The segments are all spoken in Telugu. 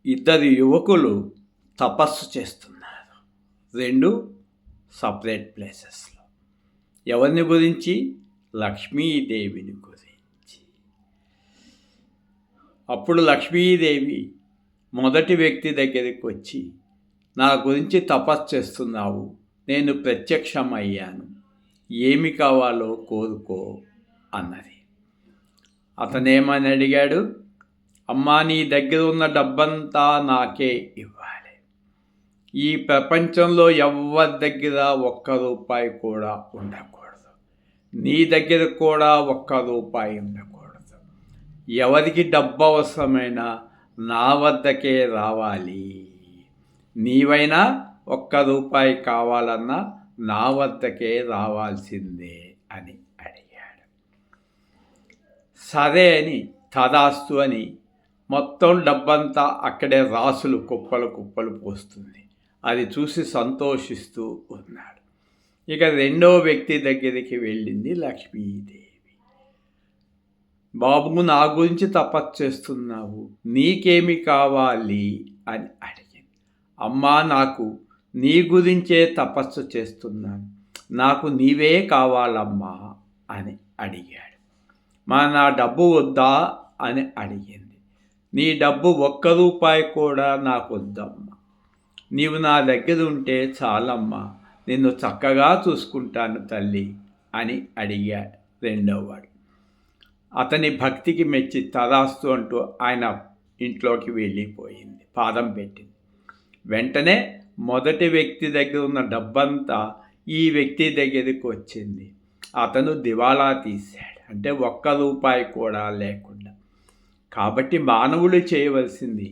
ఇద్దరు యువకులు తపస్సు చేస్తున్నారు. రెండు సపరేట్ ప్లేసెస్లో. ఎవరిని గురించి? లక్ష్మీదేవిని గురించి. అప్పుడు లక్ష్మీదేవి మొదటి వ్యక్తి దగ్గరికి వచ్చి, నా గురించి తపస్సు చేస్తున్నావు, నేను ప్రత్యక్షమయ్యాను, ఏమి కావాలో కోరుకో అన్నది. అతనేమని అడిగాడు? అమ్మా, నీ దగ్గర ఉన్న డబ్బంతా నాకే ఇవ్వాలి. ఈ ప్రపంచంలో ఎవరి దగ్గర ఒక్క రూపాయి కూడా ఉండకూడదు. నీ దగ్గర కూడా ఒక్క రూపాయి ఉండకూడదు. ఎవరికి డబ్బు అవసరమైనా నా వద్దకే రావాలి. నీవైనా ఒక్క రూపాయి కావాలన్నా నా వద్దకే రావాల్సిందే అని అడిగాడు. సరే అని, తదాస్తు అని మొత్తం డబ్బంతా అక్కడే రాసులు కుప్పలు కుప్పలు పోస్తుంది. అది చూసి సంతోషిస్తూ ఉన్నాడు. ఇక రెండో వ్యక్తి దగ్గరికి వెళ్ళింది లక్ష్మీదేవి. బాబు, నా గురించి తపస్సు చేస్తున్నావు, నీకేమి కావాలి అని అడిగింది. అమ్మా, నాకు నీ గురించే తపస్సు చేస్తున్నాను, నాకు నీవే కావాలమ్మా అని అడిగాడు. నా డబ్బు వద్దా అని అడిగింది. నీ డబ్బు ఒక్క రూపాయి కూడా నాకు వద్దమ్మా, నీవు నా దగ్గర ఉంటే చాలమ్మా, నిన్ను చక్కగా చూసుకుంటాను తల్లి అని అడిగాడు రెండోవాడు. అతని భక్తికి మెచ్చి తదాస్తు అంటూ ఆయన ఇంట్లోకి వెళ్ళిపోయింది, పాదం పెట్టింది. వెంటనే మొదటి వ్యక్తి దగ్గర ఉన్న డబ్బంతా ఈ వ్యక్తి దగ్గరికి వచ్చింది. అతను దివాలా తీశాడు, అంటే ఒక్క రూపాయి కూడా లేకుండా. కాబట్టి మానవులు చేయవలసింది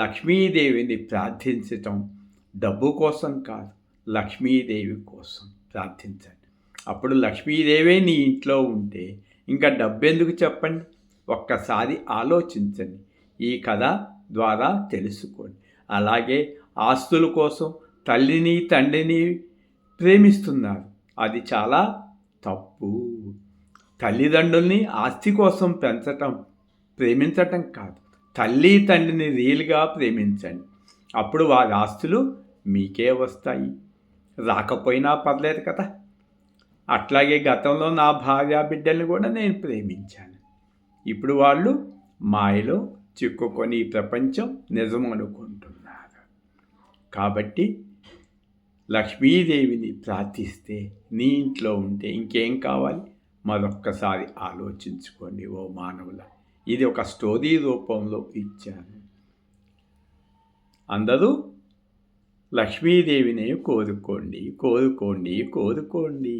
లక్ష్మీదేవిని ప్రార్థించటం. డబ్బు కోసం కాదు, లక్ష్మీదేవి కోసం ప్రార్థించండి. అప్పుడు లక్ష్మీదేవే నీ ఇంట్లో ఉంటే ఇంకా డబ్బెందుకు చెప్పండి? ఒక్కసారి ఆలోచించండి, ఈ కథ ద్వారా తెలుసుకోండి. అలాగే ఆస్తుల కోసం తల్లిని తండ్రిని ప్రేమిస్తున్నారు, అది చాలా తప్పు. తల్లిదండ్రుల్ని ఆస్తి కోసం ప్రేమించటం కాదు, తల్లి తండ్రిని రియల్గా ప్రేమించండి. అప్పుడు వారి ఆస్తులు మీకే వస్తాయి, రాకపోయినా పర్లేదు కదా. అట్లాగే గతంలో నా భార్య బిడ్డల్ని కూడా నేను ప్రేమించాను. ఇప్పుడు వాళ్ళు మాయలో చిక్కుకొని ఈ ప్రపంచం నిజం అనుకుంటున్నారు. కాబట్టి లక్ష్మీదేవిని ప్రార్థిస్తే నీ ఇంట్లో ఉంటే ఇంకేం కావాలి? మరొక్కసారి ఆలోచించుకోండి ఓ మానవుల. ఇది ఒక స్టోరీ రూపంలో ఇచ్చాను. అందరూ లక్ష్మీదేవిని కోరుకోండి, కోరుకోండి, కోరుకోండి.